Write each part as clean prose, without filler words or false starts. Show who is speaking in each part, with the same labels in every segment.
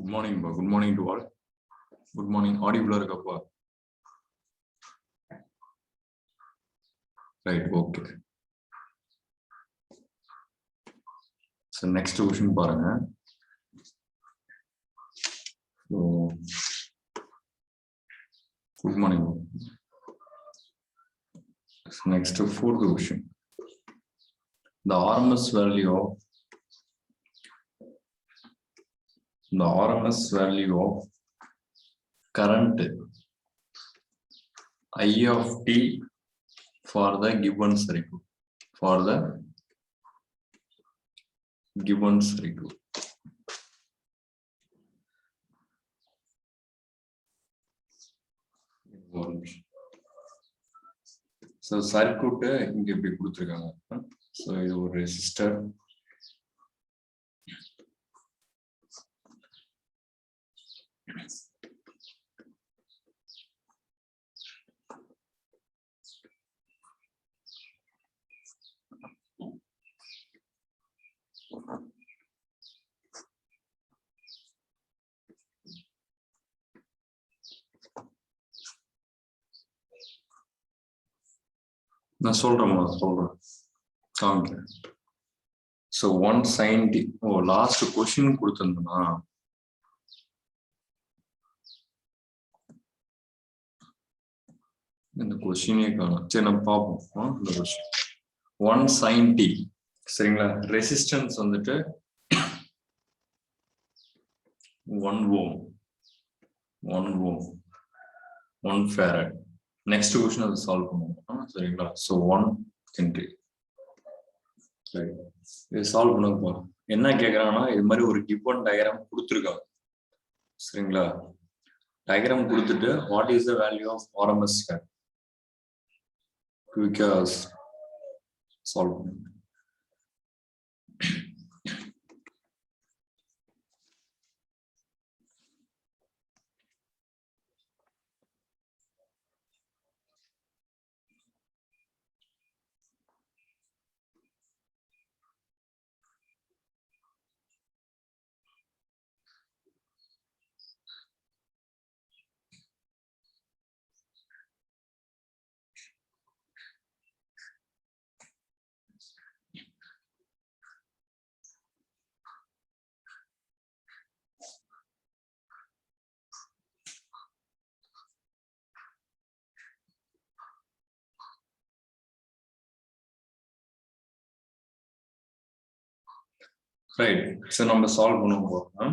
Speaker 1: Good morning, good morning to all. Good morning. Audible irukappa? Right, okay. So next question paranga. So good morning. So next fourth question. The RMS value of current I of t for the given circuit. So circuit இங்க இப்படி கொடுத்திருக்காங்க. So இது ஒரு resistor. நான் சொல்றேன் காமிக்கிறேன். So 1 sin t. Last question கொடுத்திருந்தா இந்த கொஸ்டினே காணும். சரி நம்ம பார்ப்போம். இந்த கொஸ்டின் 1 sin t சரிங்களா. ரெசிஸ்டன்ஸ் வந்துட்டு 1 farad. நெக்ஸ்ட் கொஸ்டின் அதை சால்வ் பண்ணுவோம் சரிங்களா. ஸோ 1 ஹென்றி சரி இது சால்வ் பண்ண என்ன கேட்குறாங்கன்னா, இது மாதிரி ஒரு கிவன் டயக்ராம் கொடுத்துருக்காங்க சரிங்களா. டயக்ராம் கொடுத்துட்டு what is the value of RMS குயிக்கா சால்வ் பண்ணுங்க. ரைட். ஸோ நம்ம சால்வ் பண்ண போறோம்.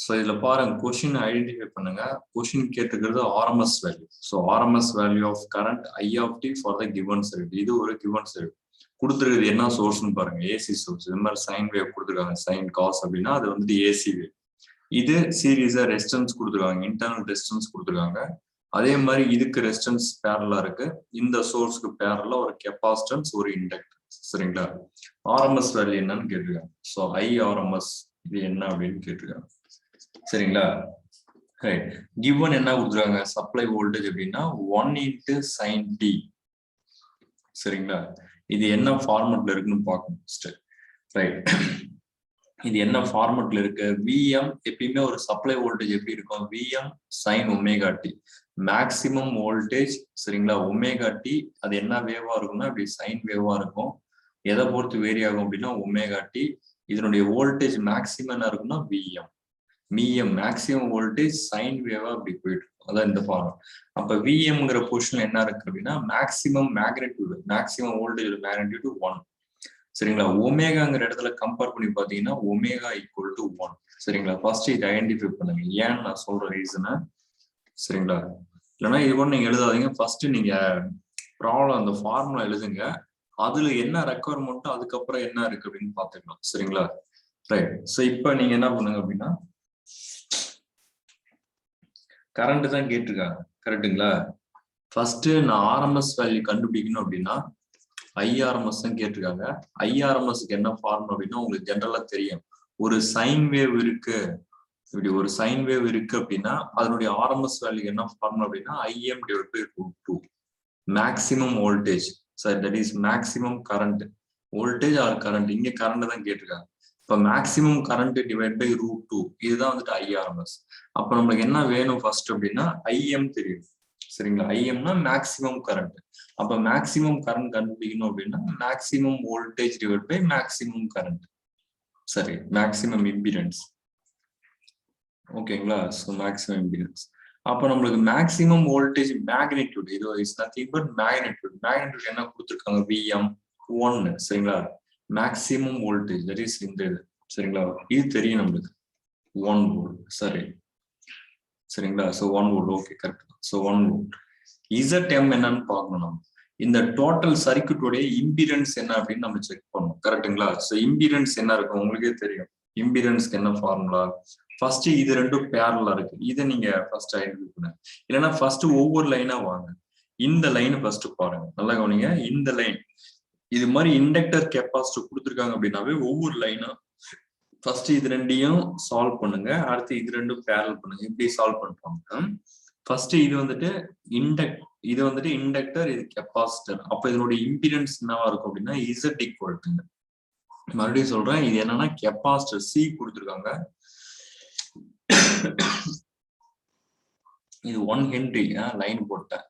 Speaker 1: ஸோ இதுல பாருங்க, கொஸ்டின் ஐடென்டிஃபை பண்ணுங்க. கொஸ்டின் கேட்டுக்கிறது RMS value. So RMS value of current I of t for the given circuit. இது ஒரு கிவன் சர்க்யூட். கொடுத்துருக்குது என்ன சோர்ஸ்னு பாருங்க, ஏசி சோர்ஸ். இது மாதிரி சைன் வேவ் கொடுத்துருக்காங்க, சைன் காஸ் அப்படின்னா அது வந்துட்டு ஏசி வேவ். இது சீரீஸா ரெசிஸ்டன்ஸ் கொடுத்துருக்காங்க, இன்டர்னல் ரெசிஸ்டன்ஸ் கொடுத்துருக்காங்க. அதே மாதிரி இதுக்கு ரெசிஸ்டன்ஸ் பேரலா இருக்கு, இந்த சோர்ஸ்க்கு பேரலா ஒரு கெப்பாசிட்டன்ஸ், ஒரு இண்டக்டன்ஸ் சரிங்களா. RMS வேல்யூ என்னன்னு கேட்டிருக்காங்க. ஸோ IRMS இது என்ன அப்படின்னு கேட்டிருக்காங்க சரிங்களா. கிவன் என்ன கொடுத்துருக்காங்க, சப்ளை வோல்டேஜ் அப்படின்னா 1 × sin t சரிங்களா. இது என்ன ஃபார்மெட்ல இருக்குன்னு பார்க்கணும். ரைட், இது என்ன ஃபார்மெட்ல இருக்கு. Vm எப்பயுமே ஒரு சப்ளை வோல்டேஜ் எப்படி இருக்கும், Vm sin ωt maximum voltage சரிங்களா. ωt அது என்ன வேவா இருக்கும்னா அப்படி சைன் வேவா இருக்கும். எதை பொறுத்து வேரி ஆகும் அப்படின்னா ωt. இதனுடைய வோல்டேஜ் மேக்சிமம் என்ன இருக்கும்னா Vm மேக்சிமம் வோல்டேஜ் சைன் வேவா அப்படி போயிட்டு இருக்கும். அதான் இந்த ஃபார்ம். அப்ப Vmங்கிற பொசிஷன் என்ன இருக்கு அப்படின்னா maximum magnitude, maximum voltage magnitude 1 சரிங்களா. ஒமேகாங்கிற இடத்துல கம்பேர் பண்ணி பாத்தீங்கன்னா ω = 1 சரிங்களா. ஃபர்ஸ்ட் இதை ஐடென்டிஃபை பண்ணுங்க, ஏன்னு நான் சொல்ற ரீசனை சரிங்களா. இல்லைன்னா இது கூட நீங்க எழுதாதீங்க. ஃபர்ஸ்ட் நீங்க ப்ராப்ளம் அந்த ஃபார்முலா எழுதுங்க, அதுல என்ன ரெக்குவயர்மெண்ட்டோ அதுக்கப்புறம் என்ன இருக்கு அப்படின்னு பாத்துக்கலாம் சரிங்களா. ரைட். ஸோ இப்போ நீங்க என்ன பண்ணுங்க அப்படின்னா, கரண்ட் தான் கேட்டிருக்காங்க கரெக்டுங்களா. ஃபர்ஸ்ட் நான் RMS வேல்யூ கண்டுபிடிக்கணும் அப்படின்னா IRMS தான் கேட்டிருக்காங்க. IRMSக்கு என்ன ஃபார்முலா அப்படின்னா உங்களுக்கு ஜென்ரலா தெரியும். ஒரு சைன் வேவ் இருக்கு, இப்படி ஒரு சைன் வேவ் இருக்கு அப்படின்னா அதனுடைய RMS வேல்யூ என்ன ஃபார்முலா அப்படின்னா Im/√2 maximum voltage sir, that is maximum current voltage or current. இங்க கரண்ட் தான் கேட்டிருக்காங்க. இப்போ மேக்ஸிமம் கரண்ட் டிவைட் பை √2 இதுதான் வந்துட்டு IRMS. அப்போ நம்மளுக்கு என்ன வேணும் ஃபர்ஸ்ட் அப்படின்னா IM தெரியும். சரிங்களா, ஐஎம்னா மேக்ஸிமம் கரண்ட். அப்ப மேக்ஸிமம் கரண்ட் கண்டுபிடிக்கணும் அப்படின்னா maximum voltage divide by maximum current, சரி மேக்ஸிமம் இம்பிடன்ஸ். ஓகேங்களா, ஸோ மேக்ஸிமம் இம்பிடன்ஸ். அப்போ நம்மளுக்கு மேக்ஸிமம் வோல்டேஜ் மேக்னிடியூட், இது is nothing but magnitude. Magnitude என்ன கொடுத்துருக்காங்க, VM1. சரிங்களா, மேக்ஸிமம் வோல்டேஜ் தட் இஸ் இந்த இது. சரிங்களா, இது தெரியும் நம்மளுக்கு 1 வோல்ட். சரி சரிங்களா, so 1 volt. Okay correct. So 1 volt. ZM என்னன்னு பார்க்கணும் நம்ம. இந்த டோட்டல் சர்க்யூட்டோடைய இம்பிடன்ஸ் என்ன அப்படின்னு நம்ம செக் பண்ணணும். கரெக்டுங்களா, ஸோ இம்பிடன்ஸ் என்ன இருக்கும் உங்களுக்கே தெரியும். இம்பிடன்ஸ்க்கு என்ன ஃபார்முலா, ஃபர்ஸ்ட் இது ரெண்டும் பேரலா இருக்கு, இதை நீங்க ஃபர்ஸ்ட் ஐடென்டிஃபை பண்ணுங்க. இல்லைன்னா ஃபர்ஸ்ட் ஒவ்வொரு லைனா வாங்க. இந்த லைன் ஃபர்ஸ்ட் பாருங்க, நல்லா கவனிங்க. இந்த லைன் இது மாதிரி இண்டக்டர் கெப்பாசிட்டர் கொடுத்துருக்காங்க அப்படின்னாவே ஒவ்வொரு லைனா ஃபர்ஸ்ட் இது ரெண்டையும் சால்வ் பண்ணுங்க. அடுத்து இது ரெண்டும் பேரல் பண்ணுங்க. எப்படி சால்வ் பண்றாங்க, ஃபர்ஸ்ட் இது வந்துட்டு இது வந்துட்டு இண்டக்டர், இது கெப்பாசிட்டர். அப்ப இதனுடைய இம்பிடன்ஸ் என்னவா இருக்கும் அப்படின்னா Z ஈக்குவல் டு, மறுபடியும் சொல்றேன், இது என்னன்னா கெப்பாசிட்டர் C கொடுத்துருக்காங்க. இது 1 ஹென்றி லைன் போட்டேன்.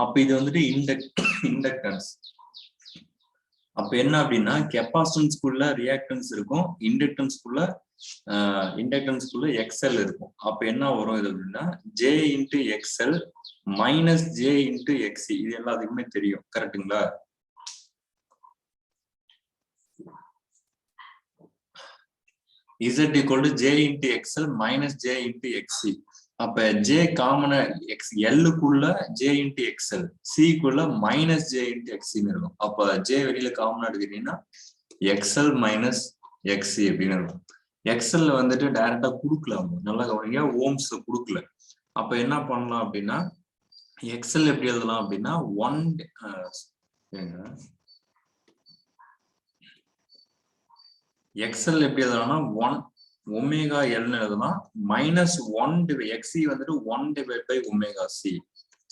Speaker 1: அப்ப இது வந்துட்டு இண்டக்டன்ஸ். அப்ப என்ன அப்படின்னா கெப்பாசிட்டன்ஸ்குள்ள ரியாக்டன்ஸ் இருக்கும், இண்டக்டன்ஸ்குள்ள XL இருக்கும். அப்ப என்ன வரும் இது அப்படின்னா J × XL minus J × XC. இது எல்லாத்துக்குமே தெரியும். கரெக்டுங்களா, Z equal to J × XL minus J × XC. அப்ப J காமன L-க்குள்ள J × XL, C-க்குள்ள மைனஸ் J × XC இருக்கும். அப்ப J வெளியில காமனா எடுக்கிறீங்கன்னா XL மைனஸ் XC அப்படின்னு இருக்கும். XL வந்துட்டு டைரக்டா கொடுக்கலாம், நல்லா கவனிங்க, ஓம்ஸ் கொடுக்கல. அப்ப என்ன பண்ணலாம் அப்படின்னா XL எப்படி எழுதலாம் அப்படின்னா 1 XL எப்படி எழுதலாம்னா 1 ஒமேகா எல்னு எழுதலாம், மைனஸ் 1 XC வந்துட்டு 1/ωc.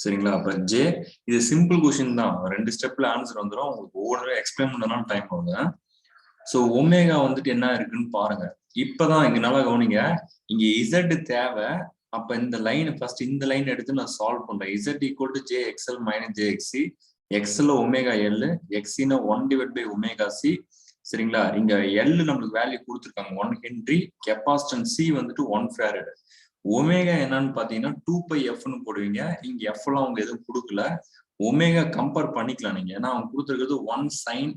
Speaker 1: சரிங்களா, அப்ப J இது சிம்பிள் கொஸ்டின் தான், 2 ஸ்டெப்ல ஆன்சர் வந்துடும். உங்களுக்கு ஒவ்வொரு எக்ஸ்பிளைன் பண்ணலாம் டைம் ஆகுது. ஸோ ஒமேகா வந்துட்டு என்ன இருக்குன்னு பாருங்க. இப்பதான் இங்க நல்லா கவனிங்க, இங்க Z தேவை. அப்ப இந்த லைன் ஃபர்ஸ்ட் இந்த லைன் எடுத்து நான் சால்வ் பண்றேன். Z equal to JXL minus JXC. XL omega L, XC-னா 1/ωc. சரிங்களா, இங்க L நம்மளுக்கு வேல்யூ கொடுத்துருக்காங்க 1 ஹென்றி, கெப்பாசிட்டன்ஸ் C வந்துட்டு 1 ஃபாரட். ஒமேகா என்னன்னு பாத்தீங்கன்னா 2πfன்னு போடுவீங்க. இங்க F எல்லாம் அவங்க எதுவும் கொடுக்கல. ஒமேகா கம்பேர் பண்ணிக்கலாம் நீங்க, ஏன்னா அவங்க கொடுத்துருக்கிறது 1 sin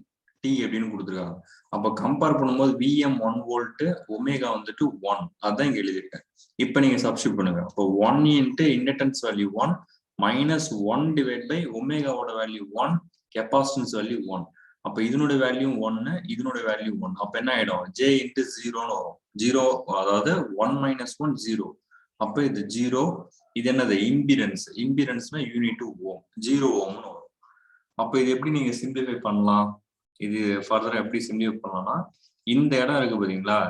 Speaker 1: T அப்படின்னு கொடுத்துருக்காங்க. அப்ப கம்பேர் பண்ணும்போது VM 1 வோல்ட், ஒமேகா வந்துட்டு 1, அதான் இங்க எழுதியிருக்கேன். இப்ப நீங்க சப்ஸ்டிட் பண்ணுங்க. அப்போ 1 × inductance value 1 minus 1 divide by ஒமேகாவோட வேல்யூ 1, கெப்பாசிட்டன்ஸ் வேல்யூ 1. அப்ப இதனோட வேல்யூ 1, இதனோட வேல்யூ 1. அப்ப என்ன ஆயிடும், J × 0ன்னு வரும். 0, அதாவது 1 மைனஸ் 1 0. அப்ப இது 0. இது என்னது, இம்பிடன்ஸ். இம்பிடன்ஸ்னா யூனிட் ஓம், 0 ஓம்னு வரும். அப்ப இது எப்படி நீங்க சிம்பிளிஃபை பண்ணலாம், இது ஃபர்தரா எப்படி சிம்பிளிஃபை பண்ணலாம்னா இந்த இடம் இருக்கு பாத்தீங்களா,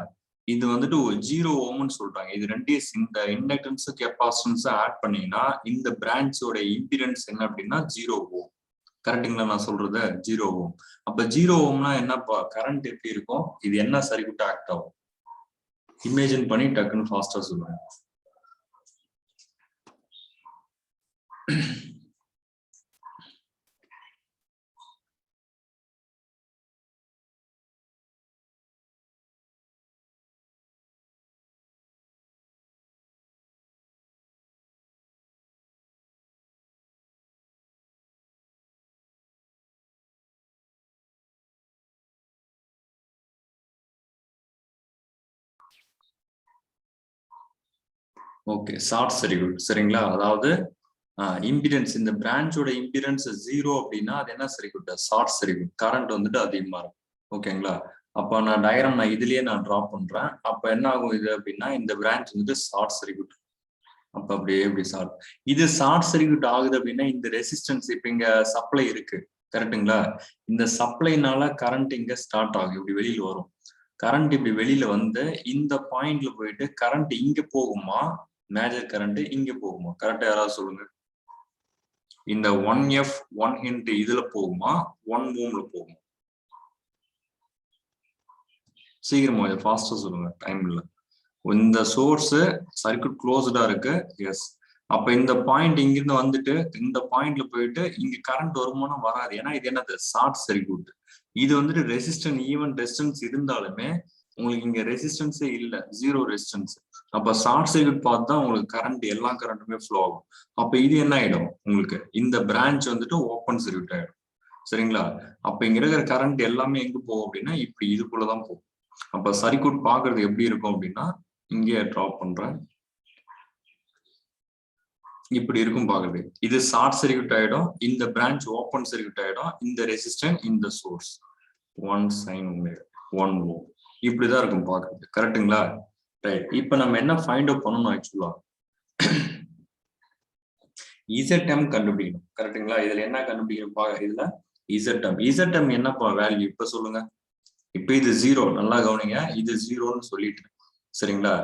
Speaker 1: இது வந்துட்டு 0 ஓம்னு சொல்றாங்க. இது ரெண்டையும் இந்த இண்டக்டன்ஸ் கெப்பாசிட்டன்ஸ் ஆட் பண்ணீங்கன்னா இந்த பிரான்ச்சோட இம்பிடன்ஸ் என்ன அப்படின்னா 0 ஓம். கரெக்டுங்களா நான் சொல்றது, 0 ஓம். அப்ப 0 ஓம்னா என்னப்பா, கரண்ட் எப்படி இருக்கும், இது என்ன சர்க்யூட் ஆக்ட் ஆகும், இமேஜின் பண்ணி டக்குன்னு ஃபாஸ்டா சொல்லுங்க. Okay, short circuit. சரிங்களா, அதாவது இம்பிடன்ஸ், இந்த பிரான்ச்சோட இம்பிடன்ஸ் 0 அப்படின்னா அது என்ன சர்க்யூட், ஷார்ட் சர்க்யூட். கரண்ட் வந்துட்டு அதிகமா இருக்கும். ஓகேங்களா, அப்ப நான் டயக்ராம் நான் இதுலயே நான் டிரா பண்றேன். அப்ப என்ன ஆகும் இது அப்படின்னா இந்த பிரான்ச் வந்துட்டு ஷார்ட் சர்க்யூட். அப்ப அப்படியே இப்படி ஷார்ட், இது ஷார்ட் சர்க்யூட் ஆகுது அப்படின்னா இந்த ரெசிஸ்டன்ஸ், இப்ப இங்க சப்ளை இருக்கு கரெக்டுங்களா, இந்த சப்ளைனால கரண்ட் இங்க ஸ்டார்ட் ஆகும், இப்படி வெளியில வரும். கரண்ட் இப்படி வெளியில வந்து இந்த பாயிண்ட்ல போயிட்டு கரண்ட் இங்க போகுமா, மேஜர் கரண்ட் இங்க போகுமா, கரெக்டா யாராவது சொல்லுங்க. இந்த 1F 1 ஹென்றி இதுல போகுமா, 1 ஓம்ல போகுமா? சீக்கிரமா ஃபாஸ்டா சொல்லுங்க, டைம் இல்லை. இந்த சோர்ஸ் சர்க்யூட் க்ளோஸ்டா இருக்கு. எஸ், அப்ப இந்த பாயிண்ட் இங்கிருந்து வந்துட்டு இந்த பாயிண்ட்ல போயிட்டு இங்க கரண்ட் வருமானு வராது. ஏன்னா இது என்னது, ஷார்ட் சர்க்யூட். இது வந்துட்டு ரெசிஸ்டன்ஸ், ஈவன் ரெசிஸ்டன்ஸ் இருந்தாலுமே உங்களுக்கு இங்க ரெசிஸ்டன்ஸே இல்ல, ஜீரோ ரெசிஸ்டன்ஸ். அப்ப ஷார்ட் சர்க்யூட் பார்த்து தான் உங்களுக்கு கரண்ட், எல்லா கரண்ட்டுமே ஃப்ளோ ஆகும். அப்ப இது என்ன ஆயிடும், உங்களுக்கு இந்த பிரான்ச் வந்துட்டு ஓப்பன் சர்க்யூட் ஆயிடும். சரிங்களா? அப்ப இங்க இருக்கிற கரண்ட் எல்லாமே எங்க போகும் அப்படின்னா இப்படி இதுக்குள்ளதான் போகும். அப்ப சர்க்யூட் பாக்குறது எப்படி இருக்கும் அப்படின்னா, இங்கே டிராப் பண்றேன், இப்படி இருக்கும் பாக்குறது. இது ஷார்ட் சர்க்யூட் ஆயிடும், இந்த பிரான்ச் ஓப்பன் சர்க்யூட் ஆயிடும், இந்த ரெசிஸ்டன்ஸ், இந்த சோர்ஸ் 1 sin ஒமேகா 1 ஓம் இப்படிதான் இருக்கும் பாக்குறது. கரெக்டுங்களா? ரைட். இப்ப நம்ம என்ன ஃபைண்ட் அவுட் பண்ணணும், ஆக்சுவலா ZM கண்டுபிடிக்கணும். கரெக்டுங்களா? இதுல என்ன கண்டுபிடிக்கணும், இதுல ZM என்னப்பா வேல்யூ இப்ப சொல்லுங்க. இப்ப இது 0, நல்லா கவனிங்க, இது 0ன்னு சொல்லிட்டு. சரிங்களா?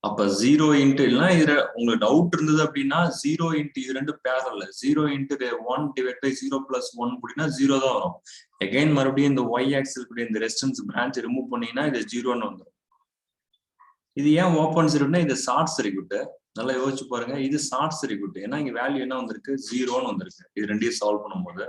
Speaker 1: அப்ப 0 இன்ட்டு இல்லைன்னா இதுல உங்களுக்கு டவுட் இருந்தது அப்படின்னா 0 இன்ட்டு இது ரெண்டு பேரல்ல, 0 இன்ட்டு 1 டிவைட் பை 0 பிளஸ் 1 அப்படின்னா 0 தான் வரும். அகைன் மறுபடியும் இந்த y ஆக்சில் கூட இந்த ரெசிஸ்டன்ஸ் பிரான்ச் ரிமூவ் பண்ணீங்கன்னா இது 0ன்னு வந்துடும். இது ஏன் ஓப்பன் சர்க்யூட்னா இது ஷார்ட் சர்க்யூட். நல்லா யோசிச்சு பாருங்க, இது ஷார்ட் சர்க்யூட். ஏன்னா இங்க வேல்யூ என்ன வந்திருக்கு, 0ன்னு வந்திருக்கு. இது ரெண்டையும் சால்வ் பண்ணும்போது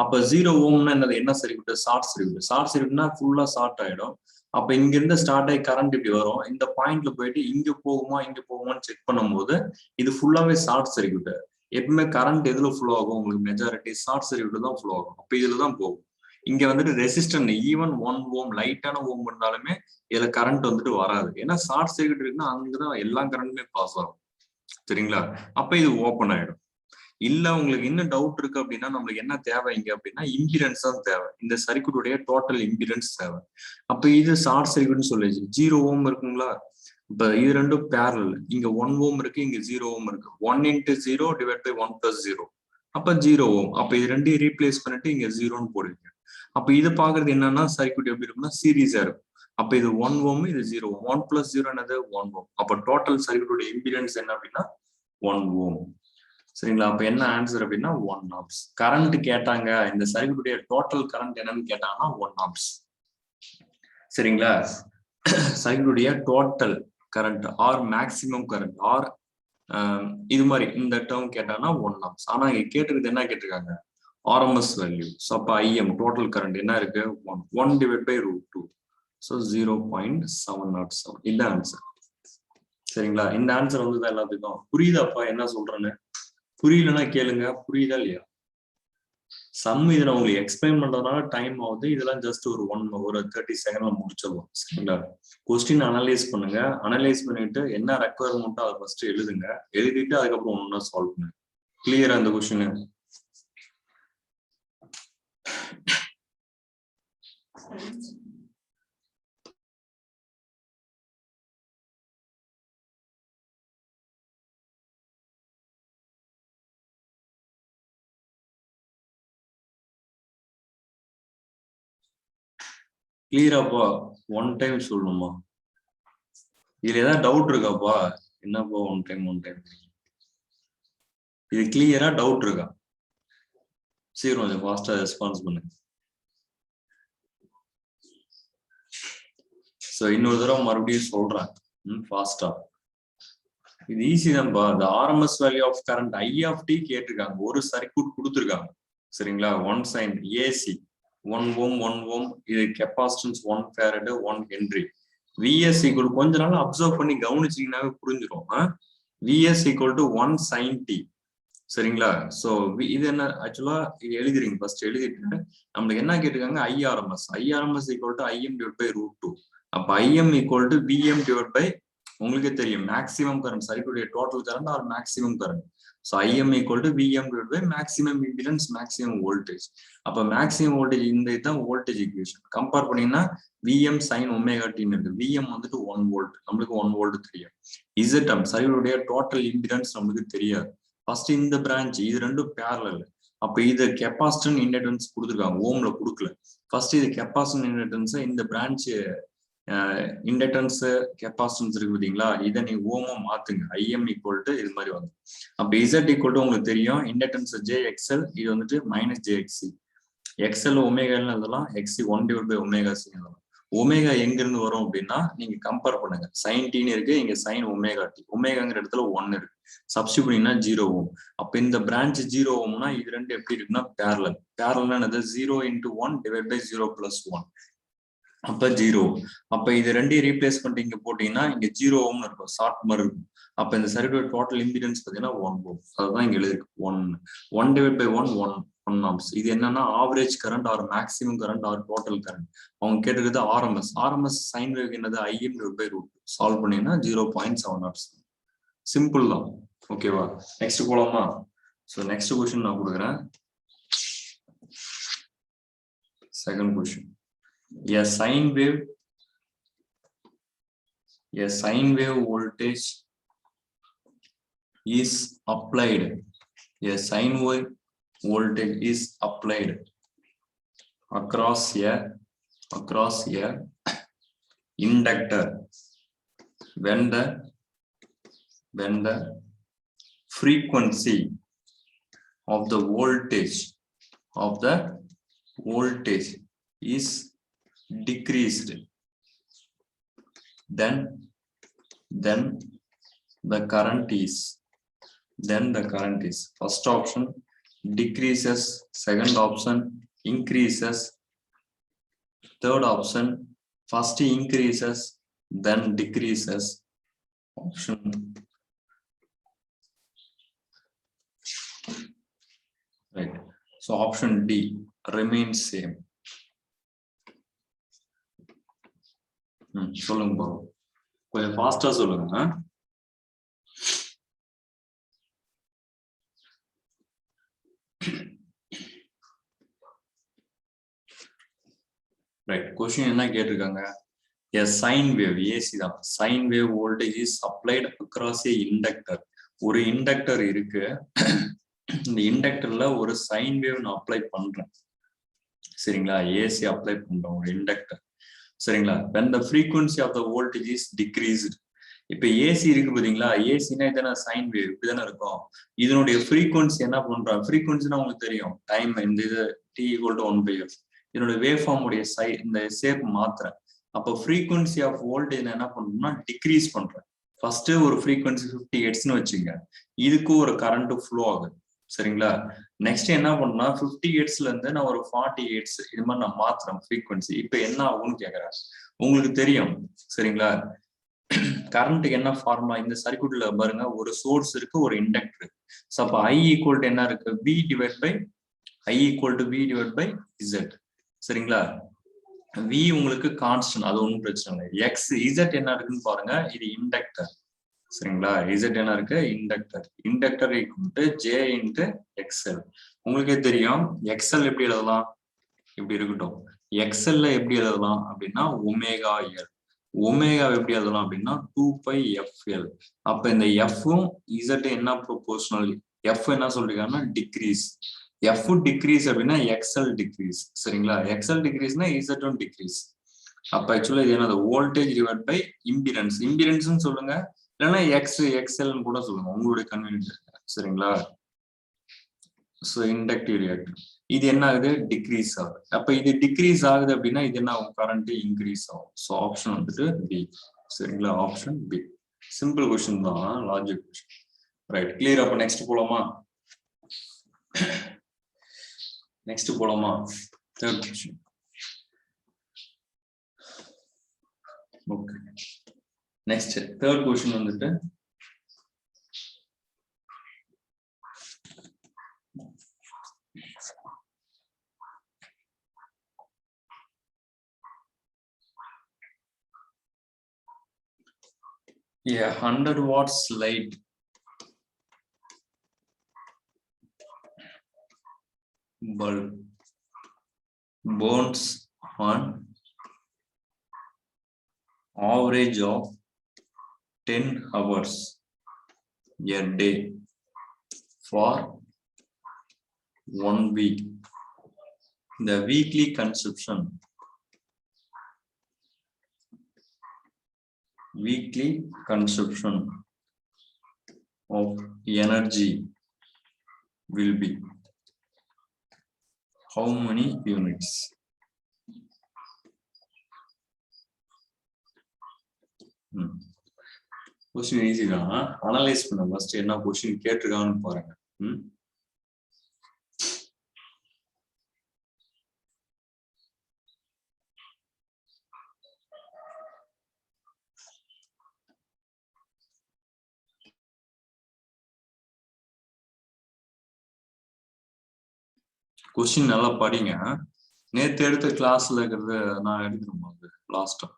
Speaker 1: அப்ப 0 ஓம்னா என்னது, என்ன சர்க்யூட், ஷார்ட் சர்க்யூட். ஷார்ட் சர்க்யூட்னா ஃபுல்லா ஷார்ட் ஆயிடும். அப்ப இங்க இருந்து ஸ்டார்ட் ஆகி கரண்ட் இப்படி வரும், இந்த பாயிண்ட்ல போயிட்டு இங்க போகுமான்னு செக் பண்ணும்போது இது ஃபுல்லாவே ஷார்ட் சர்க்யூட். எப்பவுமே கரண்ட் எதுல ஃப்ளோ ஆகும், உங்களுக்கு மெஜாரிட்டி ஷார்ட் சர்க்யூட் தான் ஃப்ளோ ஆகும். அப்ப இதுலதான் போகும். இங்க வந்துட்டு ரெசிஸ்டன்ட் ஈவன் 1 ஓம் லைட்டான ஓம் இருந்தாலுமே இதுல கரண்ட் வந்துட்டு வராது. ஏன்னா ஷார்ட் சர்க்யூட் இருக்குன்னா அங்கதான் எல்லா கரண்ட்டுமே பாஸ் ஆகும். சரிங்களா? அப்ப இது ஓப்பன் ஆயிடும். இல்ல உங்களுக்கு இன்னும் டவுட் இருக்கு அப்படின்னா நம்மளுக்கு என்ன தேவை இங்க அப்படின்னா இம்பிடன்ஸ் தான் தேவை. இந்த சர்க்யூட்டுடைய டோட்டல் இம்பிடன்ஸ் தேவை. அப்ப இது ஷார்ட் சர்க்யூட்னு சொல்லிச்சு. 0 ஓம் இருக்குங்களா? இப்ப இது ரெண்டும் பேரல். இங்க 1 ஓம் இருக்கு, இங்க 0 ஓம் இருக்கு. 1 இன்ட்டு 0 டிவைட் பை 1 பிளஸ் 0 அப்ப 0 ஓம். அப்ப இது ரெண்டையும் ரீப்ளேஸ் பண்ணிட்டு இங்க 0ன்னு போடுவீங்க. அப்ப இது பாக்குறது என்னன்னா சர்க்யூட் எப்படி இருக்கும்னா சீரீஸா இருக்கும். அப்ப இது 1 ஓம், இது 0 ஓம். 1 பிளஸ் 0 என்னது 1 ஓம். அப்ப டோட்டல் சர்க்யூட்டுடைய இம்பிடன்ஸ் என்ன அப்படின்னா 1 ஓம். சரிங்களா? அப்ப என்ன ஆன்சர் அப்படின்னா 1 ஆம்ஸ். கரண்ட் கேட்டாங்க, இந்த சர்க்யூட்டுடைய டோட்டல் கரண்ட் என்னன்னு கேட்டாங்கன்னா 1 ஆம்ஸ். சரிங்களா? சர்க்யூட்டுடைய total current or maximum current or இது மாதிரி இந்த டேர்ம் கேட்டாங்கன்னா 1 ஆம்ஸ். ஆனா இங்க கேட்டிருக்கிறது என்ன கேட்டிருக்காங்க, RMS வேல்யூ. ஸோ அப்ப IM டோட்டல் கரண்ட் என்ன இருக்கு, 1 டிவைட் பை √2. ஸோ 0.707 இந்த ஆன்சர். சரிங்களா? இந்த ஆன்சர் வந்துதான் எல்லாத்துக்கும். புரியுதாப்பா என்ன சொல்றேன்னு? புரியலன்னா கேளுங்க, புரியுதா இல்லையா? சம் இதுல உங்களுக்கு எக்ஸ்பிளைன் பண்றதுனால டைம் ஆகுது. இதெல்லாம் ஜஸ்ட் ஒரு 30 செகண்ட்ல முடிச்சிடலாம். சரிங்களா? கொஸ்டின் அனலைஸ் பண்ணுங்க. அனலைஸ் பண்ணிட்டு என்ன ரெக்குவயர்மெண்ட்டோ அதை ஃபர்ஸ்ட் எழுதுங்க. எழுதிட்டு அதுக்கப்புறம் ஒண்ணா சால்வ் பண்ணுங்க. கிளியரா இந்த கொஸ்டின்? கிளியராப்பா? ஒன் டைம் சொல்லணுமா? இதுல ஏதாவது டவுட் இருக்காப்பா? என்னப்பா ஒன் டைம் இது கிளியரா டவுட் இருக்கா? சீக்கிரம் கொஞ்சம் ஃபாஸ்டா ரெஸ்பான்ஸ் பண்ணுங்க. ஸோ இன்னொரு தடவை மறுபடியும் சொல்றேன் ஃபாஸ்டா. இது ஈஸி தான்ப்பா. இந்த RMS value of current I(t) கேட்டிருக்காங்க. ஒரு சர்க்யூட் கொடுத்துருக்காங்க. சரிங்களா? 1 sin AC 1 ஓம் 1 ஓம், இது capacitance 1 farad 1 Henry. VS equal, கொஞ்ச நாள் அப்சர்வ் பண்ணி கவனிச்சீங்கன்னாவே புரிஞ்சிடும். VS equal to 1 sin t. சரிங்களா? ஸோ இது என்ன ஆக்சுவலா இது எழுதிருங்க. ஃபர்ஸ்ட் எழுதிட்டு நம்மளுக்கு என்ன கேட்டிருக்காங்க, IRMS equal to IM divide by √2. அப்ப IM equal to VM divide by, உங்களுக்கே தெரியும், மேக்ஸிமம் கரண்ட், சர்க்யூட்டுடைய total current or maximum current. So IM equal to VM divide by maximum impedance, maximum voltage. அப்ப maximum voltage இந்த இதுதான் voltage equation. Compare பண்ணீங்கன்னா VM sin ωt இருக்கு. VM வந்துட்டு 1 volt, நம்மளுக்கு 1 வோல்ட் தெரியும். ZM சர்க்யூட்டுடைய டோட்டல் இம்பிடன்ஸ் நம்மளுக்கு தெரியாது. ஃபர்ஸ்ட் இந்த பிரான்ச் இது ரெண்டும் பேரலல். அப்ப இது கெப்பாசிட்டன்ஸ் இண்டக்டன்ஸ் கொடுத்துருக்காங்க, ஓம்ல கொடுக்கல. ஃபர்ஸ்ட் இது கெப்பாசிட்டன்ஸ் இண்டக்டன்ஸ், இந்த பிரான்ச் இண்டக்டன்ஸ் கெப்பாசிட்டன்ஸ் இருக்கு பார்த்தீங்களா, இதை நீங்க ஓமா மாத்துங்க. IM ஈக்குவல் டு இது மாதிரி வந்து, அப்ப Z ஈக்குவல் டு உங்களுக்கு தெரியும் இண்டக்டன்ஸ் JXL, இது வந்துட்டு -JXC. XL ஒமேகா எழுதலாம், XC 1 divide by omega C எழுதலாம். ஒமேகா எங்க இருந்து வரும் அப்படின்னா நீங்க கம்பேர் பண்ணுங்க. sin t இருக்கு, இங்க sin ஒமேகா t. ஒமேகாங்கிற இடத்துல 1 இருக்கு, சப்ஸ்டிட்யூட் பண்ணீங்கன்னா 0 ஓம். அப்ப இந்த பிரான்ச் 0 ஓம்னா இது ரெண்டு எப்படி இருக்குன்னா பேரலல். பேரலல்னா என்னது? 0 into 1 divided by 0 plus 1. அப்ப 0. அப்ப இது ரெண்டையும் ரீப்ளேஸ் பண்ணிட்டு இங்க போட்டீங்கன்னா இங்க 0 ஓம்னு இருக்கும், ஷார்ட் மாதிரி இருக்கும். அப்ப இந்த சர்க்யூட் டோட்டல் இம்பிடன்ஸ் பாத்தீங்கன்னா 1 ஓம். அதுதான் இங்க எழுதிருக்கு 1 divided by 1 ohms. இது என்னன்னா average current or maximum current or total current. அவங்க கேட்டிருக்கிறது ஆர்எம்எஸ். ஆர்எம்எஸ் சைன் வேவ் என்னது? IM/√2. சால்வ் பண்ணீங்கன்னா 0.707. சிம்பிள் தான். ஓகேவா? நெக்ஸ்ட் போலாமா? சோ நெக்ஸ்ட் क्वेश्चन நான் கொடுக்குறேன். Second question. A sine wave voltage is applied. A sine wave voltage is applied across a inductor when the frequency of the voltage is decreased. Then the current is first option decreases, second option increases, third option first increases then decreases, option right. So option D remains same. சொல்லுங்க பாரு, கொஞ்சம் ஃபாஸ்டா சொல்லுங்க. Right, question என்ன கேட்டிருக்காங்க? A sine wave, AC தான். Sine wave voltage is applied across a inductor. ஒரு inductor இருக்கு, இந்த இண்டக்டர்ல ஒரு சைன் வேவ் நான் அப்ளை பண்றேன். சரிங்களா? ஏசி அப்ளை பண்றோம் ஒரு இண்டக்டர். சரிங்களா? when the frequency of the voltage is decreased. இப்ப ஏசி இருக்கு பாத்தீங்களா? ஏசினா இதனா சைன் வேவ் இப்படிதானே இருக்கும். இதனுடைய ஃப்ரீக்வன்சி என்ன பண்றோம்? ஃப்ரீக்வன்சினா உங்களுக்கு தெரியும், டைம். இந்த இது t = 1/f. இதனுடைய வேவ் ஃபார்ம் உடைய இந்த ஷேப் மாத்துறேன். அப்ப ஃப்ரீக்வன்சி ஆஃப் வோல்டேஜ் என்ன பண்ணணும்னா டிக்ரீஸ் பண்றேன். ஃபர்ஸ்ட் ஒரு ஃப்ரீக்வன்சி 50 ஹெர்ட்ஸ்னு வச்சுங்க, இதுக்கு ஒரு கரண்ட் ஃப்ளோ ஆகுது. சரிங்களா? நெக்ஸ்ட் என்ன பண்ணா 50 ஹெர்ட்ஸ்ல இருந்து நான் ஒரு 40 ஹெர்ட்ஸ் இது மாதிரி நான் மாத்துறேன் ஃப்ரீக்வன்சி. இப்ப என்ன ஆகும்னு கேக்குறேன். உங்களுக்கு தெரியும். சரிங்களா? கரண்ட்டுக்கு என்ன ஃபார்முலா? இந்த சர்க்யூட்ல பாருங்க, ஒரு சோர்ஸ் இருக்கு, ஒரு இண்டக்டர். சோ அப்ப I = என்ன இருக்கு? V / Z. சரிங்களா? V உங்களுக்கு கான்ஸ்டன்ட், அது ஒன்றும் பிரச்சனை இல்லை. X Z என்ன இருக்குன்னு பாருங்க, இது இண்டக்டர். சரிங்களா? Z என்ன இருக்கு? Inductor = J × XL. உங்களுக்கே தெரியும் XL எப்படி எழுதலாம்? இப்படி இருக்கட்டும். XL எப்படி எழுதலாம் அப்படின்னா ஒமேகா L. ஒமேகா எப்படி எழுதலாம் அப்படின்னா 2πfL. அப்ப இந்த F-ம் Z என்ன ப்ரொபோர்ஷனல்? F என்ன சொல்றீங்கன்னா டிக்ரீஸ். F டிக்ரீஸ் அப்படின்னா XL டிக்ரீஸ். சரிங்களா? XL டிக்ரீஸ்னா Z-ம் டிக்ரீஸ். அப்ப ஆக்சுவலா இது என்னது? Voltage divide by impedance. இம்பிடன்ஸ்னு சொல்லுங்க, இல்லைன்னா XLன்னு கூட சொல்லுங்க, உங்களுடைய கன்வீனியன்ஸ். சரிங்களா? சோ இண்டக்டிவ் ரியாக்டர் இது என்ன ஆகுது? டிக்ரீஸ் ஆகுது. அப்ப இது டிக்ரீஸ் ஆகுது அப்படின்னா இது என்ன ஆகும்? கரண்ட் இன்க்ரீஸ் ஆகும். சோ ஆப்ஷன் வந்துட்டு பி. சரிங்களா? Option B. சிம்பிள் क्वेश्चन தான், லாஜிக் क्वेश्चन. Right, clear. அப்ப நெக்ஸ்ட் போலாமா? Third question. Okay, next third question வந்துட்டு a 100 watts light bulb burns on average of 10 hours a day for 1 week. The weekly consumption of energy will be how many units? Question easy தான். Analyse பண்ண first என்ன question கேட்டிருக்காங்கன்னு பாருங்க. Question நல்லா படிங்க. நேத்து எடுத்த கிளாஸ்ல இருக்கிறது நான் எடுக்கணுமா அது லாஸ்டா?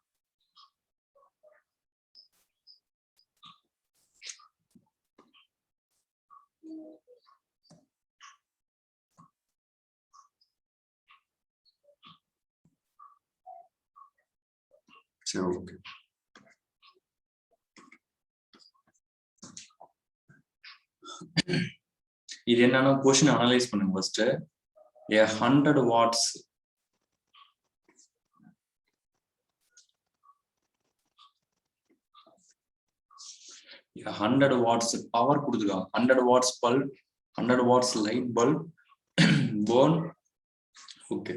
Speaker 1: சரி, ஓகே. இது என்னன்னா கொஸ்டின் அனலைஸ் பண்ணுங்க ஃபர்ஸ்ட். 100 watts 100 watts பவர் கொடுத்துருக்காங்க. 100 watts bulb, 100 watts light bulb burn. Okay,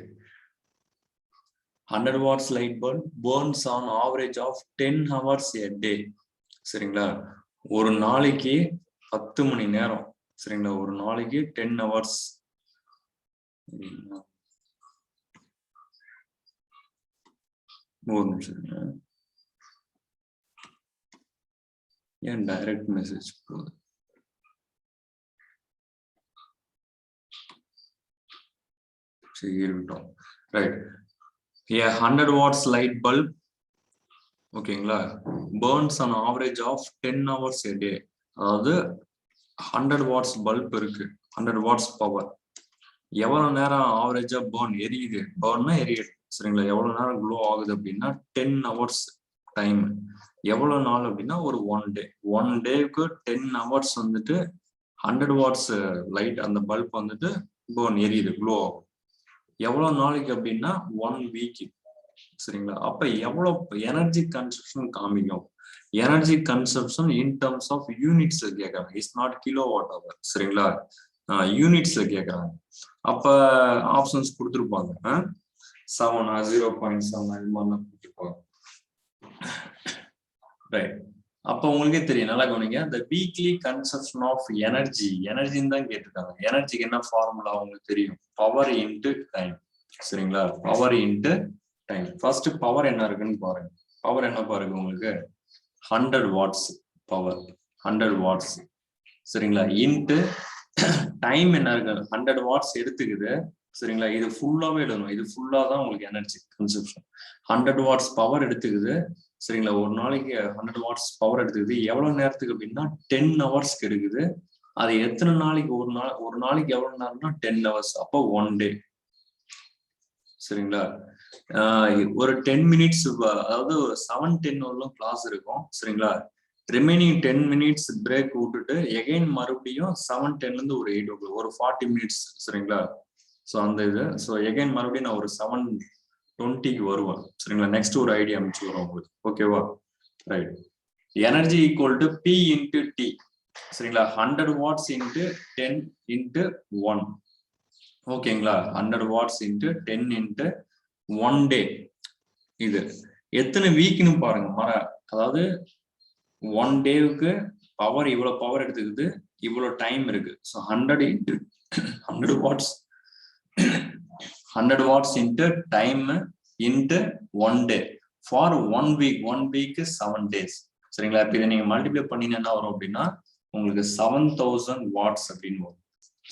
Speaker 1: 100 watts light bulb burns on average of 10 hours a day. சரிங்களா? ஒரு நாளைக்கு 10 மணி நேரம். சரிங்களா? ஒரு நாளைக்கு 10 hours. ஒரு நிமிஷம். ஏன் டைரக்ட் மெசேஜ் போகுது? சரி, இருக்கட்டும். ரைட். 100 watts light bulb, ஓகேங்களா, burns on average of 10 hours a day. அதாவது 100 watts பல்ப் இருக்கு, 100 watts பவர். எவ்வளவு நேரம் ஆவரேஜா burn எரியுது? பர்ன்னா எரியுது. சரிங்களா? எவ்வளவு நேரம் க்ளோ ஆகுது அப்படின்னா 10 hours டைம். எவ்வளவு நாள் அப்படின்னா ஒரு 1 day. 1 டேக்கு 10 hours வந்துட்டு 100 watts லைட் அந்த பல்ப் வந்துட்டு burn எரியுது, க்ளோ ஆகும். எவ்வளவு நாளைக்கு அப்படின்னா 1 week. சரிங்களா? அப்ப எவ்வளவு எனர்ஜி கன்சப்ஷன் காமிக்கும்? Energy consumption in terms of units கேட்கறாங்க. It's not kilowatt hour. சரிங்களா? யூனிட்ஸ்ல கேட்கறாங்க. அப்ப ஆப்ஷன்ஸ் கொடுத்துருப்பாங்க. 7, 0.7 இது மாதிரிலாம் கொடுத்துருப்பாங்க. ரைட். அப்ப உங்களுக்கே தெரியும், நல்லா கவனிங்க. இந்த வீக்லி கன்சப்ஷன் ஆஃப் எனர்ஜின்னு தான் கேட்டிருக்காங்க. எனர்ஜிக்கு என்ன ஃபார்முலா உங்களுக்கு தெரியும்? Power into time. சரிங்களா? Power into time. First power என்ன இருக்குன்னு பாருங்க. பவர் என்ன பாருங்க உங்களுக்கு? 100 watts பவர், 100 watts. சரிங்களா? இன்டு டைம் என்ன இருக்கு? 100 watts எடுத்துக்குது. சரிங்களா? இது ஃபுல்லாவே எழுதணும். இது ஃபுல்லா தான் உங்களுக்கு எனர்ஜி கன்சப்ஷன். 100 watts பவர் எடுத்துக்குது. சரிங்களா? ஒரு நாளைக்கு 100 watts பவர் எடுத்துக்குது. எவ்வளவு நேரத்துக்கு அப்படின்னா 10 hours எடுக்குது. அது எத்தனை நாளைக்கு? ஒரு நாளைக்கு எவ்வளவு நேரம்னா 10 hours. அப்போ 1 day. சரிங்களா? ஒரு 10 minutes, அதாவது 7-10 வரலாம் கிளாஸ் இருக்கும். சரிங்களா? ரிமைனிங் 10 minutes பிரேக் விட்டுட்டு எகைன் மறுபடியும் 7-10 இருந்து ஒரு 8 o'clock ஒரு 40 minutes. சரிங்களா? ஸோ அந்த இது. ஸோ எகைன் மறுபடியும் நான் ஒரு 7:20க்கு வருவேன். சரிங்களா? நெக்ஸ்ட் ஒரு ஐடியா அமைச்சு வரும் உங்களுக்கு. ஓகேவா? Right. Energy equal to P into T. சரிங்களா? 100 watts இன்டு 10 இன்டு 1. ஓகேங்களா? 100 watts இன்டு 10 இன்டு 1 day. இது எத்தனை வீக்னு பாருங்க. அதாவது 1 டேவுக்கு பவர் இவ்வளவு பவர் எடுத்துக்குது, இவ்வளவு டைம் இருக்கு. So 100 into 100 watts 100 watts into time into 1 day for 1 week. 1 week 7 days. சரிங்களா? இப்போ இதை நீங்க மல்டிப்ளை பண்ணினா என்ன வரும் அப்படின்னா உங்களுக்கு 7000 watts அப்படின்னு வரும்.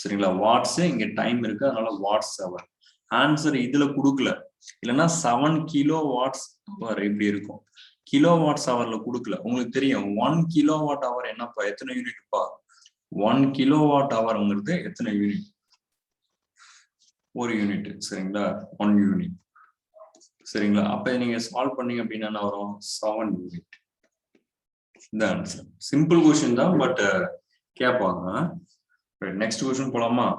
Speaker 1: சரிங்களா? வாட்ஸ் இங்க டைம் இருக்கு, அதனால வாட்ஸ் அவர். ஆன்சர் இதுல கொடுக்கல. இல்லைன்னா 7 kilowatt hour எப்படி இருக்கும்? கிலோவாட்ஸ் ஹவர்ல கொடுக்கல. உங்களுக்கு தெரியும் 1 kilowatt hour என்னப்பா? எத்தனை யூனிட்ப்பா? 1 kilowatt hourங்கிறது எத்தனை யூனிட்? ஒரு யூனிட். சரிங்களா? 1 யூனிட். சரிங்களா? அப்ப நீங்க சால்வ் பண்ணீங்க அப்படின்னா என்ன வரும்? 7 யூனிட். இந்த ஆன்சர். சிம்பிள் கொஸ்டின் தான், பட் கேட்பாங்க. நெக்ஸ்ட் கொஸ்டின் போலாமா?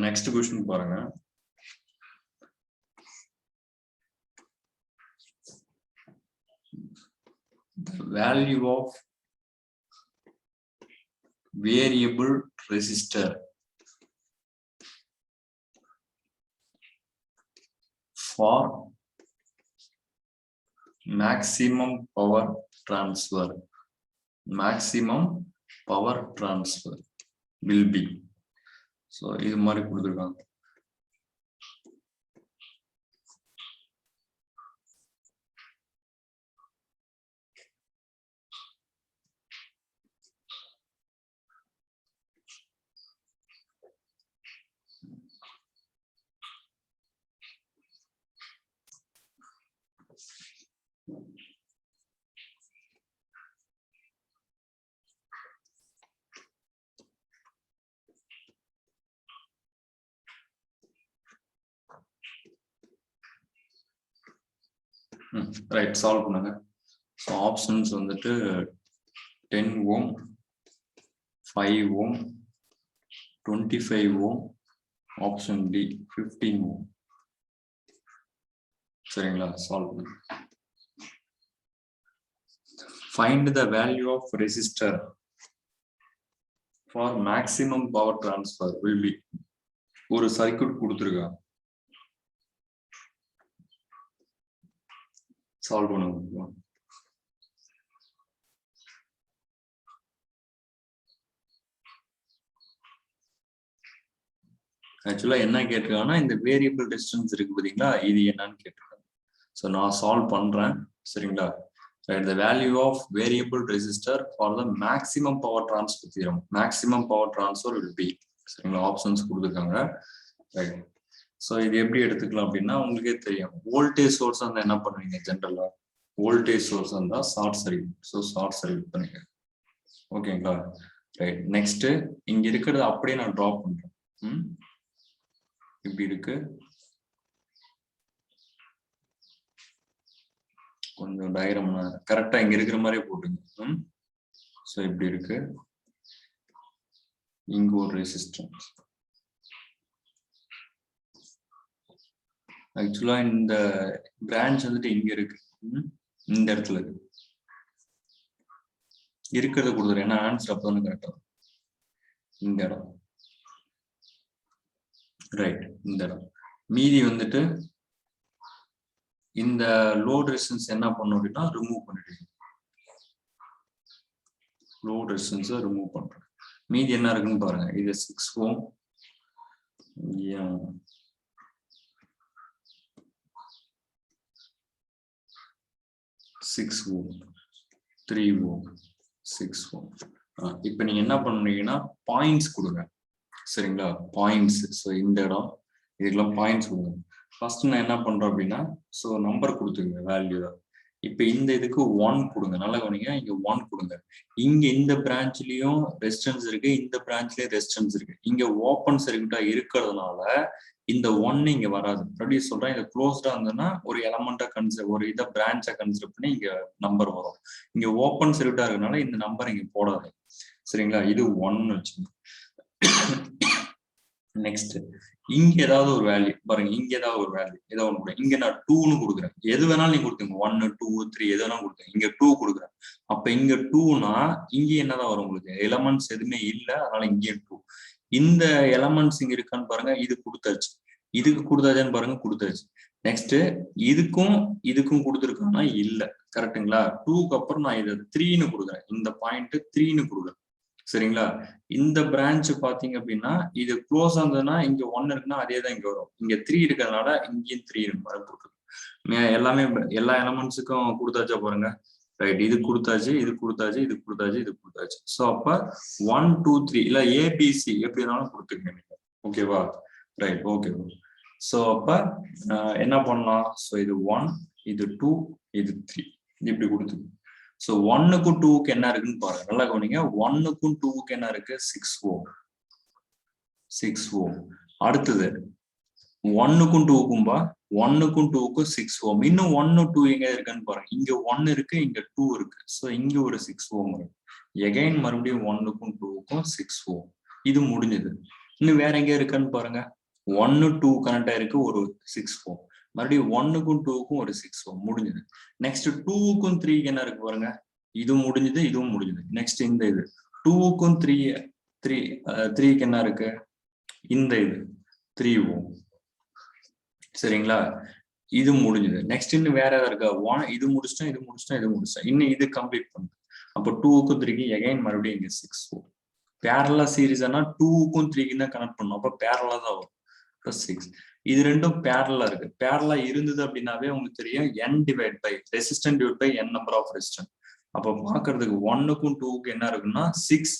Speaker 1: நெக்ஸ்ட் கொஸ்டின் பாருங்க. value of variable resistor for maximum power transfer. Maximum power transfer will be. So இது மாதிரி கொடுத்திருக்காங்க. ரைட், சால்வ் பண்ணுங்க. ஸோ ஆப்ஷன்ஸ் வந்துட்டு 10 ohm, 5 ohm, 25 ohm, option D 15 ohm. சரிங்களா? சால்வ் பண்ணுங்க. Find the value of resistor for maximum power transfer will be. ஒரு circuit கொடுத்துருக்காங்க, solve பண்ணுங்க. ஆக்சுவலா என்ன கேட்டிருக்காங்கன்னா, இந்த வேரியபிள் டிஸ்டன்ஸ் இருக்கு பாத்தீங்களா, இது என்னன்னு கேட்டிருக்காங்க. ஸோ நான் சால்வ் பண்றேன். சரிங்களா? The value of variable resistor for the maximum power transfer theorem. Maximum power transfer will be. சரிங்களா? ஆப்ஷன்ஸ் கொடுத்துருக்காங்க. ரைட். ஸோ இது எப்படி எடுத்துக்கலாம் அப்படின்னா, உங்களுக்கே தெரியும், வோல்டேஜ் சோர்ஸ் இருந்தால் என்ன பண்ணுவீங்க ஜென்ரலா? வோல்டேஜ் சோர்ஸ் இருந்தால் short circuit. So short circuit பண்ணுங்க. ஓகேங்களா? ரைட். நெக்ஸ்ட் இங்க இருக்கிறது அப்படியே நான் ட்ராப் பண்றேன். இப்படி இருக்கு, கொஞ்சம் டயக்ராம் கரெக்டா இங்க இருக்கிற மாதிரியே போட்டுங்க. ஸோ இப்படி இருக்கு, இங்க ஒரு ரெசிஸ்டன்ஸ். ஆக்சுவலா இந்த பிரான்ச் வந்துட்டு இங்க இருக்கு, இந்த இடத்துல இருக்கு. இருக்கிறத கொடுத்துரு, ஏன்னா ஆன்சர் அப்பதானே கரெக்டா. இந்த இடம் ரைட், இந்த இடம். மீதி வந்துட்டு இந்த லோட் ரெசிஸ்டன்ஸ் என்ன பண்ணும் அப்படின்னா ரிமூவ் பண்ணிடுங்க. லோட் ரெசிஸ்டன்ஸை ரிமூவ் பண்றேன். மீதி என்ன இருக்குன்னு பாருங்க. இது 6 ohm, 6 ohm, 3 ohm, 6 ohm. இப்போ நீங்க என்ன பண்ணுவீங்கன்னா பாயிண்ட்ஸ் கொடுங்க. சரிங்களா? பாயிண்ட்ஸ். ஸோ இந்த இடம் இதுக்கெல்லாம் பாயிண்ட்ஸ் கொடுங்க. ஃபர்ஸ்ட் நான் என்ன பண்றேன் அப்படின்னா, ஸோ நம்பர் கொடுத்துங்க வேல்யூ. இப்போ இந்த இதுக்கு 1 கொடுங்க. நல்லா கவனிங்க, இங்க 1 கொடுங்க. இங்க இந்த பிரான்ச்லயும் ரெசிஸ்டன்ஸ் இருக்கு, இந்த பிரான்ச்லயும் ரெசிஸ்டன்ஸ் இருக்கு. இங்க ஓப்பன் சர்க்யூட்டா இருக்கிறதுனால இந்த 1 இங்க வராது. மறுபடியும் சொல்றேன், இது க்ளோஸ்டா இருந்ததுன்னா ஒரு எலமெண்டா ஒரு இதை பிரான்ச்சா கன்சிடர் பண்ணி இங்க நம்பர் வரும். இங்க ஓப்பன் சர்க்யூட்டா இருக்கிறதுனால இந்த நம்பர் இங்க போடாது. சரிங்களா? இது 1 வச்சுங்க. நெக்ஸ்ட் இங்க ஏதாவது ஒரு வேல்யூ பாருங்க, இங்க ஏதாவது ஒரு வேல்யூ ஏதாவது ஒன்று கொடுங்க. இங்க நான் 2ன்னு கொடுக்குறேன். எது வேணாலும் நீங்க கொடுத்துங்க, 1, 2, 3 எது வேணாலும் கொடுத்துங்க. இங்க 2 கொடுக்குறேன். அப்ப இங்க 2னா இங்க என்னதான் வரும் உங்களுக்கு? எலமெண்ட்ஸ் எதுவுமே இல்லை, அதனால இங்கே 2. இந்த எலமெண்ட்ஸ் இங்க இருக்கான்னு பாருங்க, இது கொடுத்தாச்சு. இதுக்கு கொடுத்தாச்சான்னு பாருங்க, கொடுத்தாச்சு. நெக்ஸ்ட் இதுக்கும் இதுக்கும் கொடுத்துருக்காங்கன்னா இல்ல. கரெக்டுங்களா? 2க்கு அப்புறம் நான் இதை 3ன்னு கொடுக்குறேன். இந்த பாயிண்ட் 3ன்னு கொடுக்குறேன். சரிங்களா? இந்த பிரான்ச் பாத்தீங்க அப்படின்னா இது க்ளோஸ் ஆனதுன்னா இங்க 1 இருக்குன்னா அதே தான் இங்க வரும். இங்க 3 இருக்கிறதுனால இங்கேயும் 3 இருக்கு மாதிரி போட்டுருக்கு. எல்லாமே எல்லா எலமெண்ட்ஸுக்கும் கொடுத்தாச்சா பாருங்க. ரைட், இது கொடுத்தாச்சு, இது கொடுத்தாச்சு, இது கொடுத்தாச்சு, இது கொடுத்தாச்சு. ஸோ அப்ப 1, 2, 3 இல்ல ஏபிசி எப்படி இருந்தாலும் கொடுத்துருங்க நீங்க. ஓகேவா? Right, okay. ஸோ அப்ப என்ன பண்ணலாம்? ஸோ இது 1, இது 2, இது 3 இப்படி கொடுத்துருங்க. ஸோ 1க்கும் 2க்கு என்ன இருக்குன்னு பாருங்க. நல்லா கவனிங்க, 1க்கும் 2க்கு என்ன இருக்கு? 6 ohm. 6 ohm. அடுத்தது 1க்கும் 2க்கும்பா, 1க்கும் 2க்கும் 6 ohm. இன்னும் 1, 2 எங்க இருக்குன்னு பாருங்க. இங்க 1 இருக்கு, இங்க 2 இருக்கு. ஸோ இங்க ஒரு 6 ohm இருக்கு. எகைன் மறுபடியும் 1க்கும் 2க்கும் 6 ohm. இது முடிஞ்சது. இன்னும் வேற எங்க இருக்குன்னு பாருங்க. 1, 2 கனெக்ட் ஆயிருக்கு, ஒரு 6 ohm. மறுபடியும் 1க்கும் 2க்கும் ஒரு 6 ohm முடிஞ்சது. நெக்ஸ்ட் 2க்கும் 3க்கு என்ன இருக்கு பாருங்க. இது முடிஞ்சது, இதுவும் முடிஞ்சது. நெக்ஸ்ட் இந்த இது 2க்கும் 3க்கு என்ன இருக்கு, இந்த இது 3 ஓம். சரிங்களா, இது முடிஞ்சது. நெக்ஸ்ட் இன்னும் வேற ஏதாவது இருக்கா, 1 இது முடிச்சிட்டோம், இது முடிச்சிட்டோம், இது முடிச்சிட்டோம், இன்னும் இது கம்ப்ளீட் பண்ணுது. அப்போ 2க்கும் 3க்கும் எகைன் மறுபடியும் இங்க 6 ஓம். பேரலா சீரீஸ்னா 2க்கும் 3க்கும் தான் கனெக்ட் பண்ணும், அப்ப பேரலா தான் வரும். 6 இது ரெண்டும் பேரலா இருக்கு. பேரலா இருந்தது அப்படின்னாவே உங்களுக்கு தெரியும் n divide by resistant divide by n number of resistant. அப்போ பாக்குறதுக்கு 1க்கும் 2க்கும் என்ன இருக்குன்னா 6.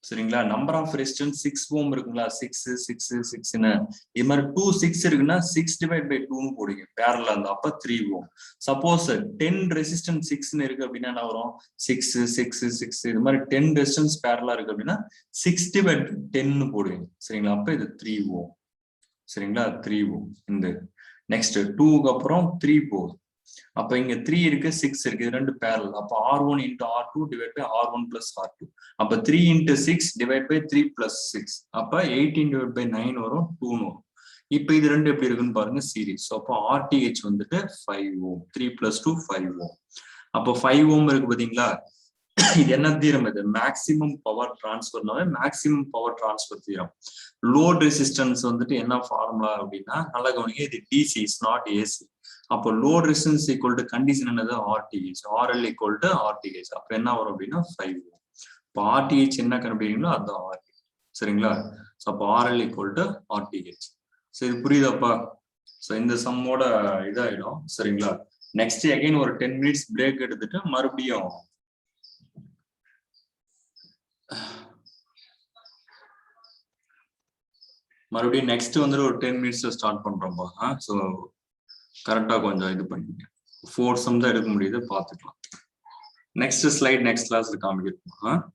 Speaker 1: சரிங்களா, நம்பர் ஆஃப் ரெசிஸ்டன்ஸ் 6 ஓம் இருக்குங்களா, 6 6 6ன்னு இது மாதிரி 2 6 இருக்குன்னா 6 டிவைட் பை 2ன்னு போடுங்க பேரலா இருந்தா, அப்ப 3 ஓம். சப்போஸ் 10 ரெசிஸ்டன்ஸ் 6ன்னு இருக்கு அப்படின்னா என்ன வரும், 6 6 6 இது மாதிரி 10 ரெசிஸ்டன்ஸ் பேரலா இருக்கு அப்படின்னா 6 டிவைட் 10ன்னு போடுவீங்க. சரிங்களா, அப்ப இது 3 ஓம். சரிங்களா, 3 ஓம். இந்த நெக்ஸ்ட் 2க்கு அப்புறம் 3 போகுது. அப்ப இங்க 3 இருக்கு, 6 இருக்கு, இது ரெண்டு பேரல். அப்ப R1 into R2 divide by R1 plus R2. அப்ப 3 into 6 டிவைட் பை 3 plus 6. அப்ப 18 டிவைட் பை 9 வரும், 2 வரும். இப்ப இது ரெண்டு எப்படி இருக்குன்னு பாருங்க, சீரிஸ். அப்போ RTH வந்துட்டு 5 ஓம். 3 plus 2 5 ஓம். அப்போ 5 ஓம் இருக்கு பாத்தீங்களா, இது என்ன தீரம், இது மேக்சிமம் பவர் டிரான்ஸ்பர்னாவே maximum power transfer theorem. Load resistance வந்துட்டு என்ன ஃபார்முலா அப்படின்னா, நல்லா கவனிங்க, இது DC இஸ் நாட் ஏசி. அப்போ load resistance equal to condition என்னது, RTH. RL equal to RTH. அப்ப என்ன வரும் அப்படின்னா 5 ஓம். இப்போ RTH என்ன கண்டுபிடிக்கிறீங்களோ அதுதான் RL. சரிங்களா, அப்போ RL ஈக்குவல் டு RTH. சரி, புரியுதாப்பா? ஸோ இந்த சம்மோட இதாயிடும். சரிங்களா, நெக்ஸ்ட் அகைன் ஒரு 10 மினிட்ஸ் பிரேக் எடுத்துட்டு மறுபடியும் நெக்ஸ்ட் வந்துட்டு ஒரு 10 மினிட்ஸ்ல ஸ்டார்ட் பண்றோம்பா. ஸோ கரெக்டா கொஞ்சம் இது பண்ணிங்க. 4 சம் தான் எடுக்க முடியுது, பார்த்துக்கலாம். நெக்ஸ்ட் ஸ்லைட் நெக்ஸ்ட் கிளாஸ்ல காமிக்கிறோம்.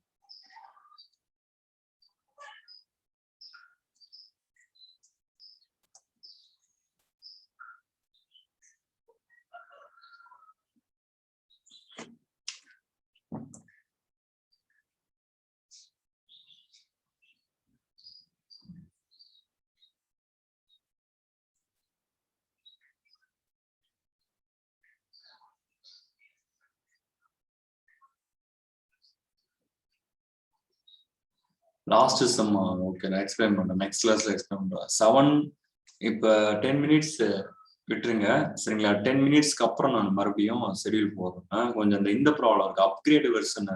Speaker 1: லாஸ்ட் சம் ஓகே, நான் எக்ஸ்பிளைன் பண்றேன், நெக்ஸ்ட் கிளாஸ்ல எக்ஸ்பிளைன் பண்றேன். 7 இப்ப 10 மினிட்ஸ் விட்டுருங்க. சரிங்களா, 10 மினிட்ஸ்க்கு அப்புறம் நான் மறுபடியும் ஷெட்யூல் போடுறேன். கொஞ்சம் இந்த ப்ராப்ளம் இருக்கு, அப்கிரேட் வெர்ஷன்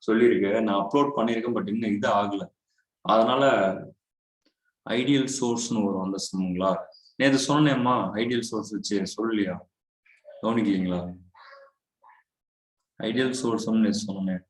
Speaker 1: சொல்லியிருக்கேன், நான் அப்லோட் பண்ணியிருக்கேன், பட் இன்னும் இது ஆகல. அதனால ஐடியல் சோர்ஸ்னு வரும் அந்த சம்ங்களா. நேற்று சொன்னேம்மா, ஐடியல் சோர்ஸ் வச்சு சொல்லலையா, கவனிக்கலீங்களா? ஐடியல் சோர்ஸ்னு சொன்னேன்.